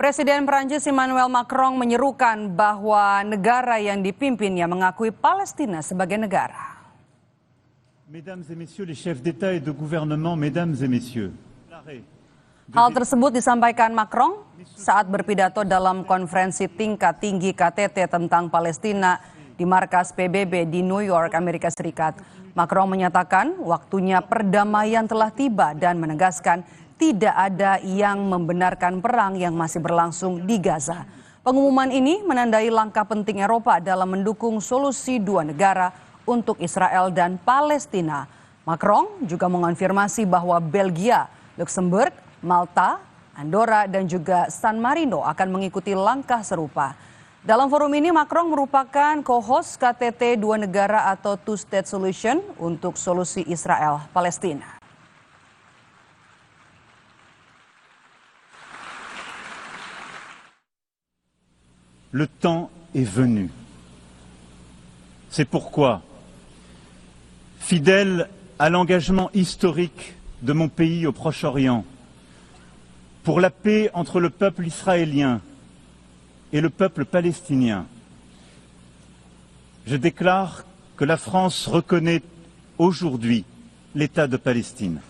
Presiden Prancis Emmanuel Macron menyerukan bahwa negara yang dipimpinnya mengakui Palestina sebagai negara. Mesdames et messieurs les chefs d'État et de gouvernement, mesdames et messieurs. Hal tersebut disampaikan Macron saat berpidato dalam konferensi tingkat tinggi KTT tentang Palestina di markas PBB di New York, Amerika Serikat. Macron menyatakan waktunya perdamaian telah tiba dan menegaskan tidak ada yang membenarkan perang yang masih berlangsung di Gaza. Pengumuman ini menandai langkah penting Eropa dalam mendukung solusi dua negara untuk Israel dan Palestina. Macron juga mengonfirmasi bahwa Belgia, Luxembourg, Malta, Andorra, dan juga San Marino akan mengikuti langkah serupa. Dalam forum ini, Macron merupakan co-host KTT dua negara atau Two-State Solution untuk solusi Israel-Palestina. Le temps est venu. C'est pourquoi, fidèle à l'engagement historique de mon pays au Proche-Orient, pour la paix entre le peuple israélien et le peuple palestinien, je déclare que la France reconnaît aujourd'hui l'État de Palestine.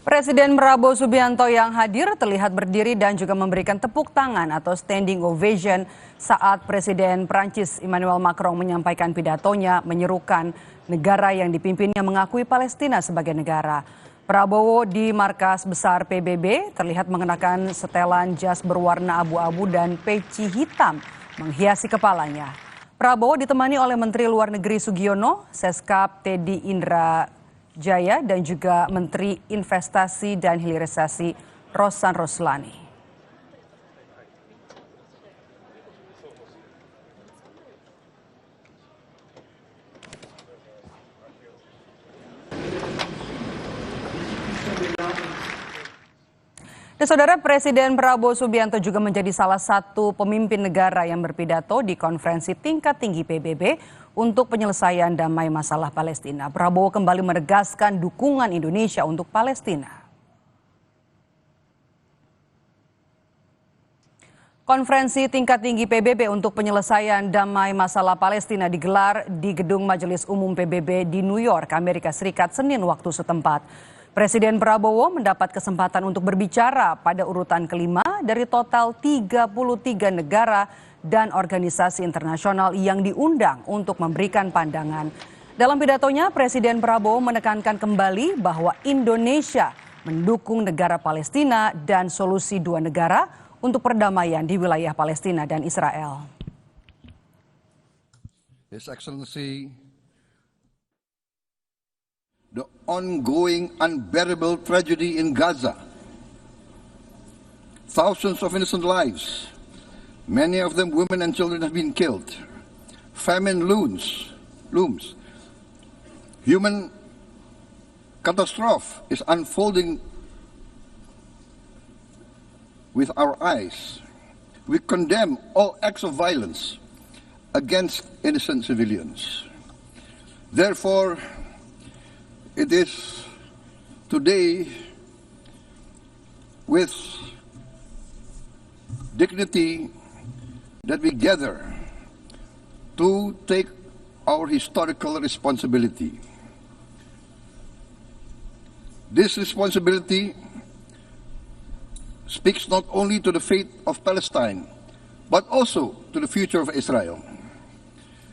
Presiden Prabowo Subianto yang hadir terlihat berdiri dan juga memberikan tepuk tangan atau standing ovation saat Presiden Prancis Emmanuel Macron menyampaikan pidatonya menyerukan negara yang dipimpinnya mengakui Palestina sebagai negara. Prabowo di markas besar PBB terlihat mengenakan setelan jas berwarna abu-abu dan peci hitam menghiasi kepalanya. Prabowo ditemani oleh Menteri Luar Negeri Sugiono, Seskap Teddy Indra Jaya, dan juga Menteri Investasi dan Hilirisasi Rosan Roslani. Dan saudara, Presiden Prabowo Subianto juga menjadi salah satu pemimpin negara yang berpidato di konferensi tingkat tinggi PBB untuk penyelesaian damai masalah Palestina. Prabowo kembali menegaskan dukungan Indonesia untuk Palestina. Konferensi tingkat tinggi PBB untuk penyelesaian damai masalah Palestina digelar di Gedung Majelis Umum PBB di New York, Amerika Serikat, Senin waktu setempat. Presiden Prabowo mendapat kesempatan untuk berbicara pada urutan kelima dari total 33 negara dan organisasi internasional yang diundang untuk memberikan pandangan. Dalam pidatonya, Presiden Prabowo menekankan kembali bahwa Indonesia mendukung negara Palestina dan solusi dua negara untuk perdamaian di wilayah Palestina dan Israel. His Excellency, the ongoing unbearable tragedy in Gaza, thousands of innocent lives, many of them women and children, have been killed. Famine looms. Human catastrophe is unfolding with our eyes. We condemn all acts of violence against innocent civilians. Therefore, it is today with dignity that we gather to take our historical responsibility. This responsibility speaks not only to the fate of Palestine, but also to the future of Israel,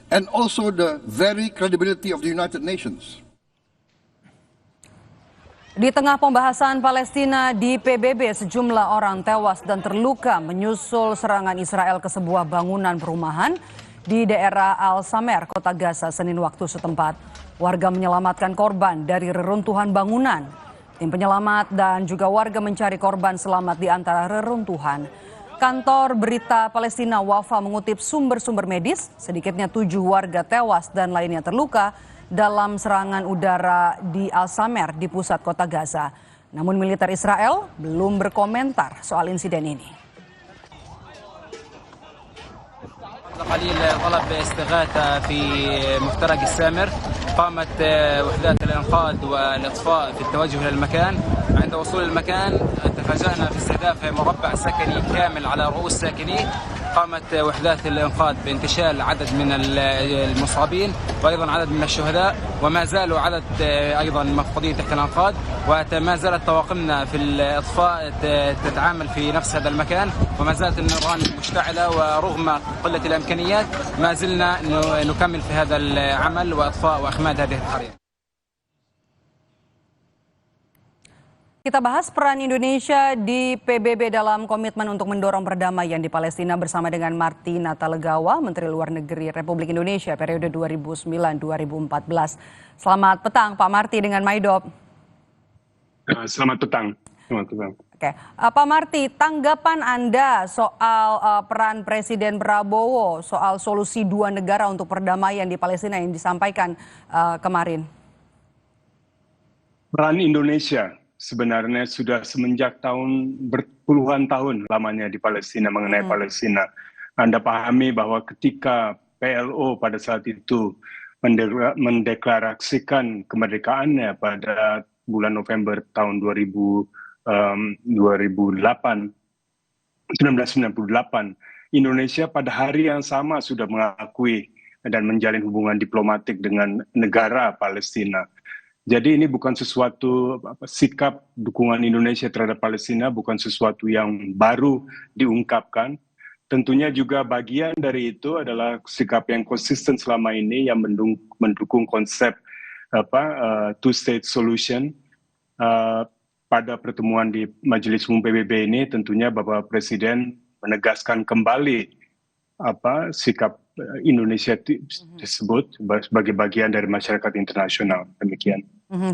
and also the very credibility of the United Nations. Di tengah pembahasan Palestina di PBB, sejumlah orang tewas dan terluka menyusul serangan Israel ke sebuah bangunan perumahan di daerah Al-Samer, kota Gaza, Senin waktu setempat. Warga menyelamatkan korban dari reruntuhan bangunan. Tim penyelamat dan juga warga mencari korban selamat di antara reruntuhan. Kantor berita Palestina Wafa mengutip sumber-sumber medis, sedikitnya 7 warga tewas dan lainnya terluka dalam serangan udara di Al-Samer di pusat kota Gaza. Namun militer Israel belum berkomentar soal insiden ini. قليل طلب استغاثة في مفترق السامر. قامت وحدات الإنقاذ والإطفاء في التوجه إلى المكان. عند وصول المكان تفاجأنا في استهداف مربع سكني كامل على رؤوس ساكنيه. قامت وحدات الإنقاذ بانتشال عدد من المصابين وأيضا عدد من الشهداء، وما زالوا عدد أيضا مفقودين تحت الأنقاض، وما زالت طواقمنا في الإطفاء تتعامل في نفس هذا المكان، وما زالت النيران مشتعلة، ورغم قلة الإمكانيات ما زلنا نكمل في هذا العمل وإطفاء وإخماد هذه الحريق. Kita bahas peran Indonesia di PBB dalam komitmen untuk mendorong perdamaian di Palestina bersama dengan Marty Natalegawa, Menteri Luar Negeri Republik Indonesia periode 2009-2014. Selamat petang Pak Marty dengan Maidop. Selamat petang. Oke, Pak Marty, tanggapan Anda soal peran Presiden Prabowo soal solusi dua negara untuk perdamaian di Palestina yang disampaikan kemarin? Peran Indonesia sebenarnya sudah semenjak berpuluhan tahun lamanya di Palestina mengenai Palestina. Anda pahami bahwa ketika PLO pada saat itu mendeklarasikan kemerdekaannya pada bulan November tahun 1998, Indonesia pada hari yang sama sudah mengakui dan menjalin hubungan diplomatik dengan negara Palestina. Jadi ini bukan sesuatu sikap dukungan Indonesia terhadap Palestina, bukan sesuatu yang baru diungkapkan. Tentunya juga bagian dari itu adalah sikap yang konsisten selama ini yang mendukung konsep two-state solution. Pada pertemuan di Majelis Umum PBB ini tentunya Bapak Presiden menegaskan kembali sikap Indonesia tersebut sebagai bagian dari masyarakat internasional. Demikian.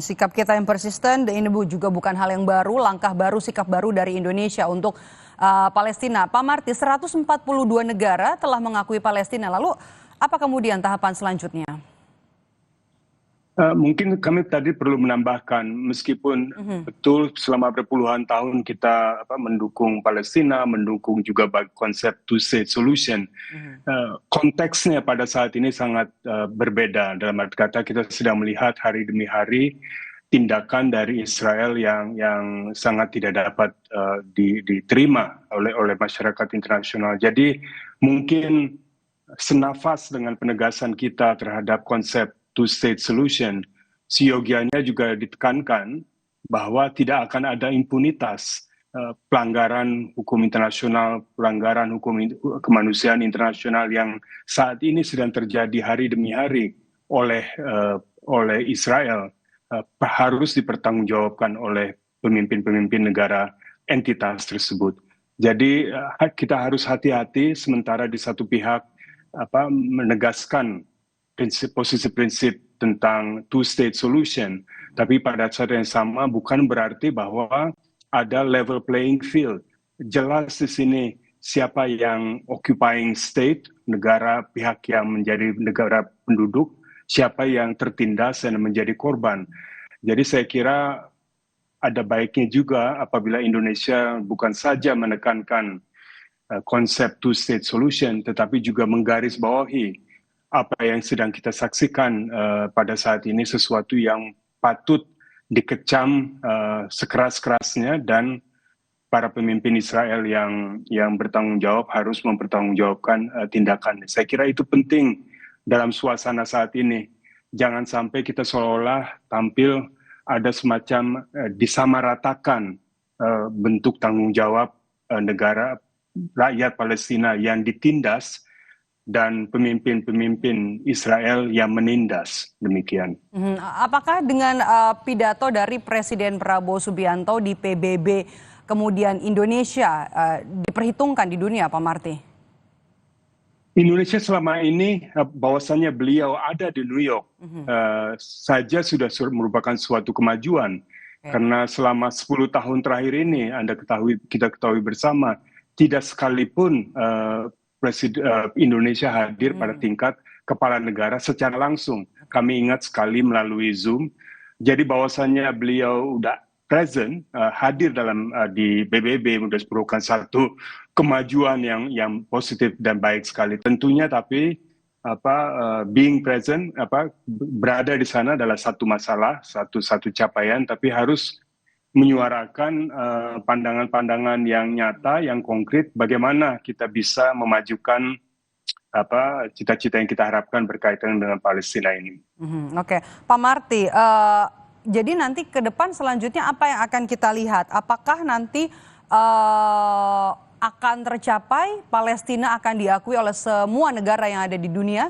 Sikap kita yang persisten, ini juga bukan hal yang baru, langkah baru, sikap baru dari Indonesia untuk Palestina. Pak Marty, 142 negara telah mengakui Palestina. Lalu apa kemudian tahapan selanjutnya? Mungkin kami tadi perlu menambahkan, meskipun betul selama berpuluhan tahun kita mendukung Palestina, mendukung juga konsep two-state solution, konteksnya pada saat ini sangat berbeda. Dalam arti kata kita sedang melihat hari demi hari tindakan dari Israel yang sangat tidak dapat diterima oleh masyarakat internasional. Jadi mungkin senafas dengan penegasan kita terhadap konsep two-state solution, siogianya juga ditekankan bahwa tidak akan ada impunitas pelanggaran hukum internasional, pelanggaran hukum kemanusiaan internasional yang saat ini sedang terjadi hari demi hari oleh Israel, harus dipertanggungjawabkan oleh pemimpin-pemimpin negara entitas tersebut. Jadi kita harus hati-hati, sementara di satu pihak menegaskan posisi prinsip tentang two-state solution, tapi pada saat yang sama bukan berarti bahwa ada level playing field. Jelas di sini siapa yang occupying state, negara pihak yang menjadi negara penduduk, siapa yang tertindas dan menjadi korban. Jadi saya kira ada baiknya juga apabila Indonesia bukan saja menekankan konsep two-state solution, tetapi juga menggarisbawahi apa yang sedang kita saksikan pada saat ini sesuatu yang patut dikecam sekeras-kerasnya, dan para pemimpin Israel yang bertanggung jawab harus mempertanggungjawabkan tindakan. Saya kira itu penting dalam suasana saat ini. Jangan sampai kita seolah-olah tampil ada semacam disamaratakan bentuk tanggung jawab negara rakyat Palestina yang ditindas dan pemimpin-pemimpin Israel yang menindas. Demikian. Apakah dengan pidato dari Presiden Prabowo Subianto di PBB, kemudian Indonesia diperhitungkan di dunia, Pak Marty? Indonesia selama ini, bahwasannya beliau ada di New York, saja sudah merupakan suatu kemajuan. Karena selama 10 tahun terakhir ini, kita ketahui bersama, tidak sekalipun Presiden Indonesia hadir pada tingkat kepala negara secara langsung. kami ingat sekali melalui Zoom. Jadi bahwasannya beliau udah present, hadir dalam di PBB merupakan satu kemajuan yang positif dan baik sekali. Tentunya tapi being present berada di sana adalah satu masalah, satu capaian, tapi harus menyuarakan pandangan-pandangan yang nyata, yang konkret, bagaimana kita bisa memajukan cita-cita yang kita harapkan berkaitan dengan Palestina ini. Oke, Pak Marty, jadi nanti ke depan selanjutnya apa yang akan kita lihat? Apakah nanti akan tercapai, Palestina akan diakui oleh semua negara yang ada di dunia?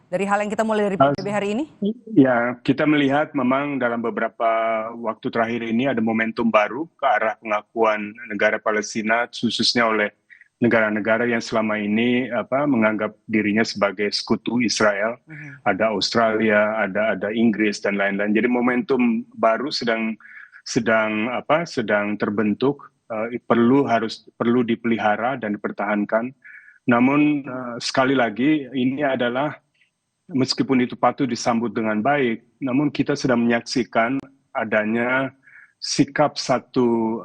Dari hal yang kita mulai dari PBB hari ini? Ya, kita melihat memang dalam beberapa waktu terakhir ini ada momentum baru ke arah pengakuan negara Palestina, khususnya oleh negara-negara yang selama ini menganggap dirinya sebagai sekutu Israel. Ada Australia, ada Inggris dan lain-lain. Jadi momentum baru sedang terbentuk, perlu dipelihara dan dipertahankan. Namun sekali lagi ini adalah, meskipun itu patut disambut dengan baik, namun kita sedang menyaksikan adanya sikap satu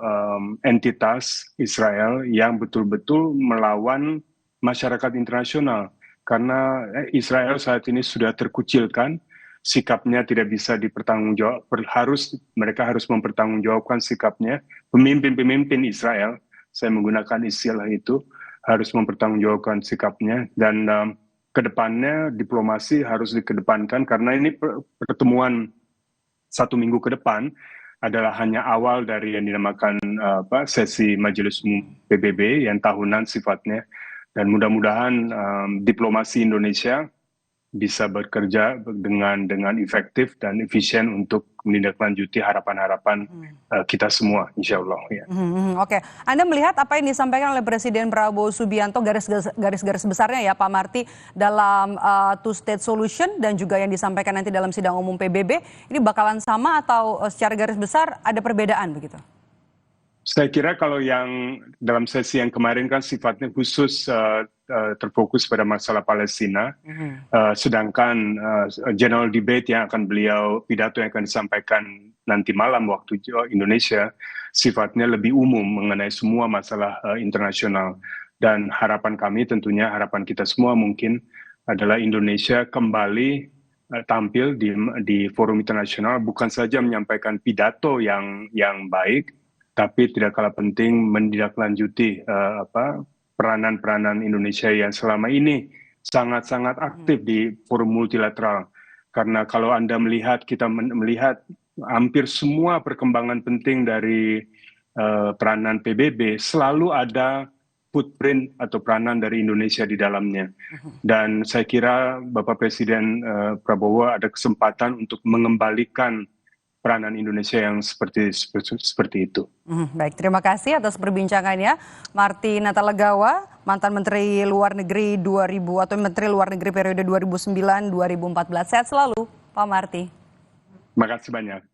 entitas Israel yang betul-betul melawan masyarakat internasional. Karena Israel saat ini sudah terkucilkan, sikapnya tidak bisa dipertanggungjawab, mereka harus mempertanggungjawabkan sikapnya. Pemimpin-pemimpin Israel, saya menggunakan istilah itu, harus mempertanggungjawabkan sikapnya, dan kedepannya diplomasi harus dikedepankan, karena ini pertemuan 1 minggu ke depan adalah hanya awal dari yang dinamakan sesi Majelis Umum PBB yang tahunan sifatnya, dan mudah-mudahan diplomasi Indonesia bisa bekerja dengan efektif dan efisien untuk menindaklanjuti harapan-harapan kita semua, insya Allah. Ya. Oke, Anda melihat apa yang disampaikan oleh Presiden Prabowo Subianto, garis-garis besarnya ya Pak Marty, dalam two-state solution dan juga yang disampaikan nanti dalam sidang umum PBB, ini bakalan sama atau secara garis besar ada perbedaan begitu? Saya kira kalau yang dalam sesi yang kemarin kan sifatnya khusus terfokus pada masalah Palestina, sedangkan general debate yang akan pidato yang akan disampaikan nanti malam waktu Indonesia sifatnya lebih umum mengenai semua masalah internasional. Dan harapan kami tentunya, harapan kita semua mungkin adalah Indonesia kembali tampil di forum internasional, bukan saja menyampaikan pidato yang baik, tapi tidak kalah penting menindaklanjuti peranan-peranan Indonesia yang selama ini sangat-sangat aktif di forum multilateral. Karena kalau Anda melihat, kita melihat hampir semua perkembangan penting dari peranan PBB, selalu ada footprint atau peranan dari Indonesia di dalamnya. Dan saya kira Bapak Presiden Prabowo ada kesempatan untuk mengembalikan peranan Indonesia yang seperti itu. Baik, terima kasih atas perbincangannya, Marty Natalegawa, mantan Menteri Luar Negeri Menteri Luar Negeri periode 2009-2014. Sehat selalu, Pak Marty. Terima kasih banyak.